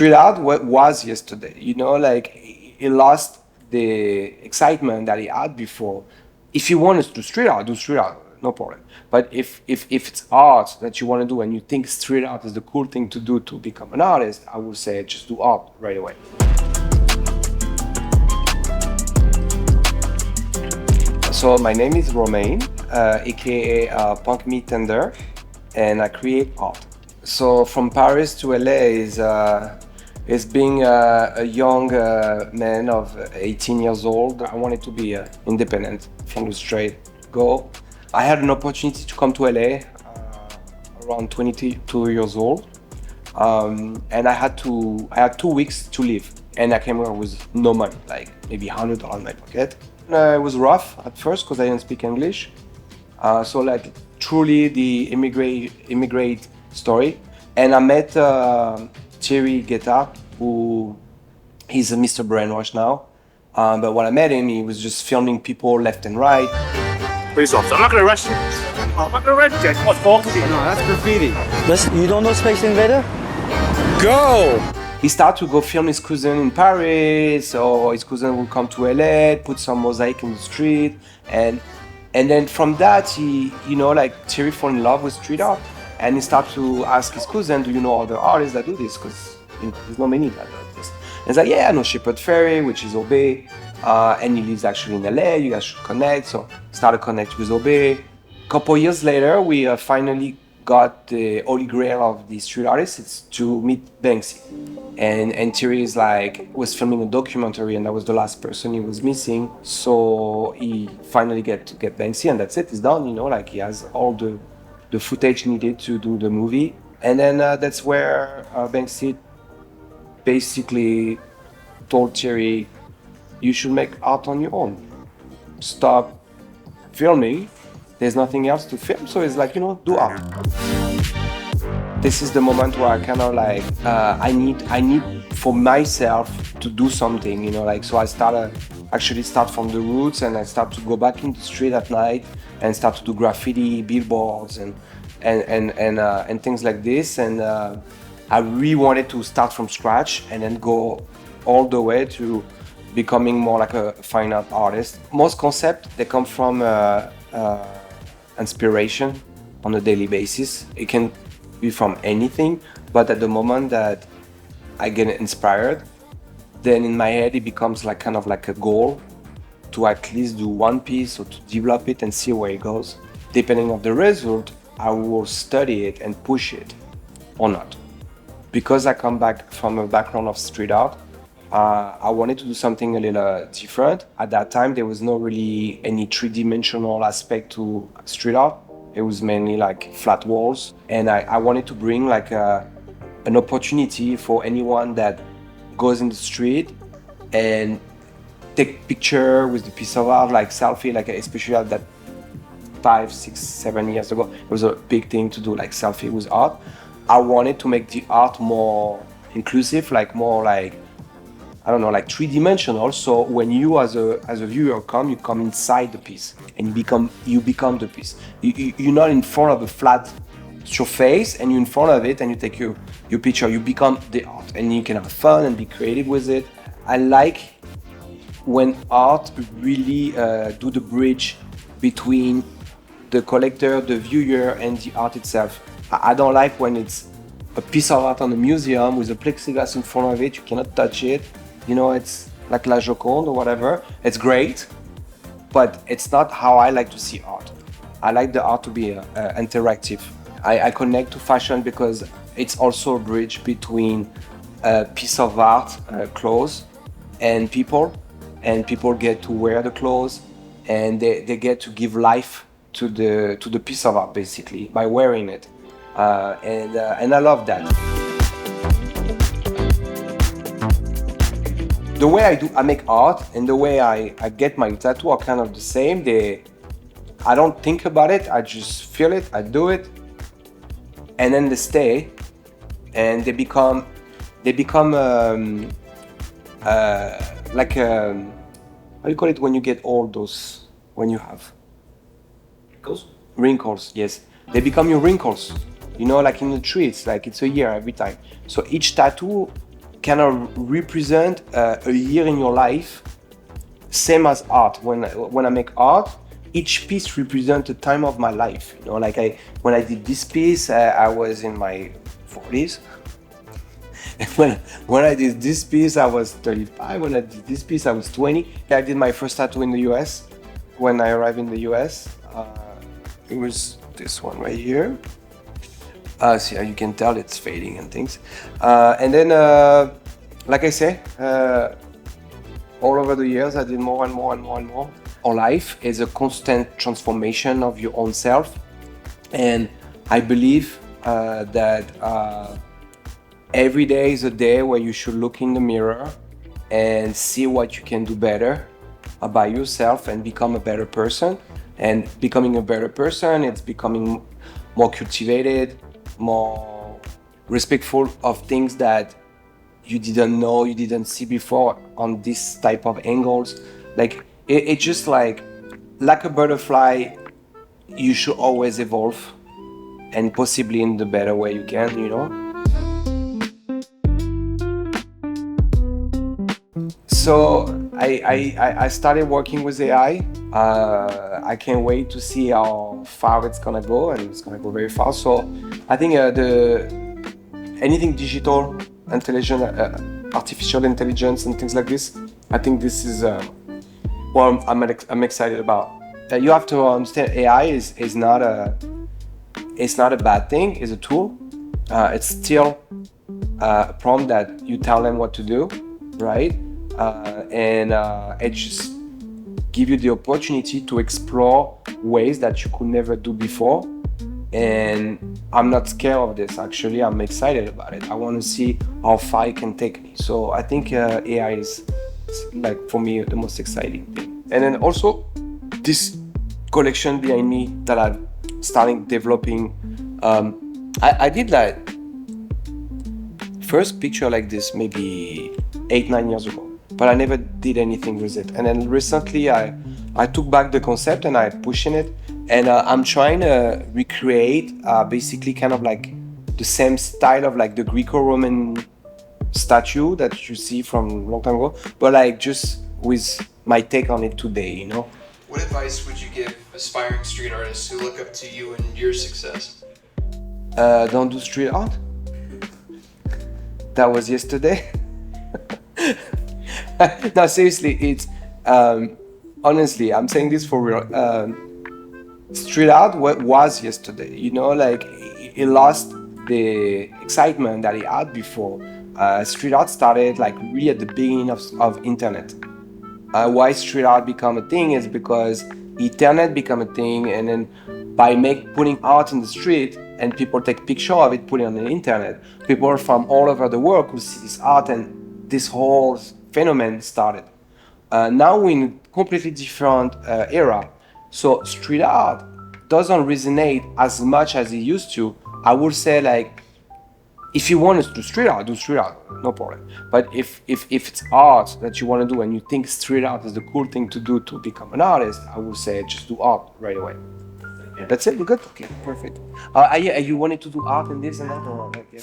street art was yesterday. You know, like he lost the excitement that he had before. If you want to do street art, no problem. But if it's art that you want to do and you think street art is the cool thing to do to become an artist, I would say just do art right away. So my name is Romain, aka Punkmetender, and I create art. So from Paris to LA is being a young man of 18 years old. I wanted to be independent from the straight go. I had an opportunity to come to LA around 22 years old, and I had 2 weeks to live, and I came here with no money, like maybe $100 in my pocket. It was rough at first because I didn't speak English. So like truly the immigrate story. And I met Thierry Guetta, who he's a Mr. Brainwash now. But when I met him, he was just filming people left and right. Police officer, I'm not going to arrest you. I'm not going to arrest you. What's wrong with you? No, that's graffiti. Listen, you don't know Space Invader? Go! He started to go film his cousin in Paris, or his cousin would come to LA, put some mosaic in the street, and then from that he, you know, like Thierry fell in love with street art, and he started to ask his cousin, do you know other artists that do this? Because there's not many that do this. And he's like, yeah, I know Shepherd Ferry, which is Obey, and he lives actually in LA. You guys should connect. So started connect with Obey. A couple years later, we finally got the holy grail of the street artists. It's to meet Banksy. And Thierry is like, was filming a documentary, and that was the last person he was missing. So he finally get Banksy, and that's it. It's done. You know, like he has all the footage needed to do the movie. And then that's where Banksy basically told Thierry, you should make art on your own. Stop filming. There's nothing else to film. So it's like, you know, do art. This is the moment where I kind of like, I need for myself to do something, you know, like, so I start from the roots, and I start to go back in the street at night and start to do graffiti, billboards and things like this. And I really wanted to start from scratch and then go all the way to becoming more like a fine art artist. Most concepts, they come from inspiration on a daily basis. It can be from anything, but at the moment that I get inspired, then in my head it becomes like kind of like a goal to at least do one piece or to develop it and see where it goes. Depending on the result, I will study it and push it or not. Because I come back from a background of street art, I wanted to do something a little different. At that time, there was not really any three-dimensional aspect to street art. It was mainly like flat walls. And I wanted to bring like an opportunity for anyone that goes in the street and take picture with the piece of art, like selfie, like especially at that 5, 6, 7 years ago, it was a big thing to do like selfie with art. I wanted to make the art more inclusive, like more like, I don't know, like three-dimensional. So when you as a viewer you come inside the piece and you become the piece. You're not in front of a flat surface and you're in front of it and you take your picture. You become the art and you can have fun and be creative with it. I like when art really do the bridge between the collector, the viewer, and the art itself. I don't like when it's a piece of art on a museum with a plexiglass in front of it, you cannot touch it. You know, it's like La Joconde or whatever. It's great, but it's not how I like to see art. I like the art to be interactive. I connect to fashion because it's also a bridge between a piece of art, clothes, and people get to wear the clothes, and they get to give life to the piece of art basically by wearing it, and I love that. The way I make art and the way I get my tattoo are kind of the same. I don't think about it, I just feel it, I do it, and then they stay, and they become like how do you call it when you get old? Those when you have wrinkles, yes, they become your wrinkles. You know, like in the tree, it's like it's a year every time. So each tattoo kind of represent a year in your life, same as art. When I make art, each piece represents a time of my life. You know, like when I did this piece, I was in my 40s. when I did this piece, I was 35. When I did this piece, I was 20. I did my first tattoo in the US. When I arrived in the US, it was this one right here. So yeah, you can tell it's fading and things. And then, like I say, all over the years, I did more and more and more and more. Our life is a constant transformation of your own self. And I believe that every day is a day where you should look in the mirror and see what you can do better by yourself and become a better person. And becoming a better person, it's becoming more cultivated, more respectful of things that you didn't know, you didn't see before on this type of angles. Like it's just like a butterfly, you should always evolve, and possibly in the better way you can, you know. So I started working with AI. I can't wait to see how far it's gonna go, and it's gonna go very far. So I think anything digital, intelligent, artificial intelligence, and things like this, I think this is what I'm excited about. You have to understand AI is not a bad thing. It's a tool. It's still a prompt that you tell them what to do, right? And it just give you the opportunity to explore ways that you could never do before. And I'm not scared of this. Actually, I'm excited about it. I want to see how far it can take me. So I think AI is, like, for me, the most exciting thing. And then also this collection behind me that I'm starting developing. I did like first picture like this maybe 8-9 years ago, but I never did anything with it. And then recently I took back the concept and I pushing it, and I'm trying to recreate basically kind of like the same style of like the Greco-Roman statue that you see from a long time ago, but like just with my take on it today, you know. What advice would you give aspiring street artists who look up to you and your success? Don't do street art. That was yesterday. No, seriously, it's honestly, I'm saying this for real. Street art was yesterday, you know, like it lost the excitement that it had before. Street art started like really at the beginning of internet. Why street art become a thing is because internet become a thing, and then by putting art in the street and people take picture of it, put it on the internet, people from all over the world could see this art, and this whole phenomenon started. Now we're in a completely different era. So street art doesn't resonate as much as it used to. I would say, like, if you want to do street art, no problem. But if it's art that you want to do and you think street art is the cool thing to do to become an artist, I would say just do art right away. Yeah. That's it. We're good. Okay, perfect. Yeah, you wanted to do art and this and that, or like, yeah?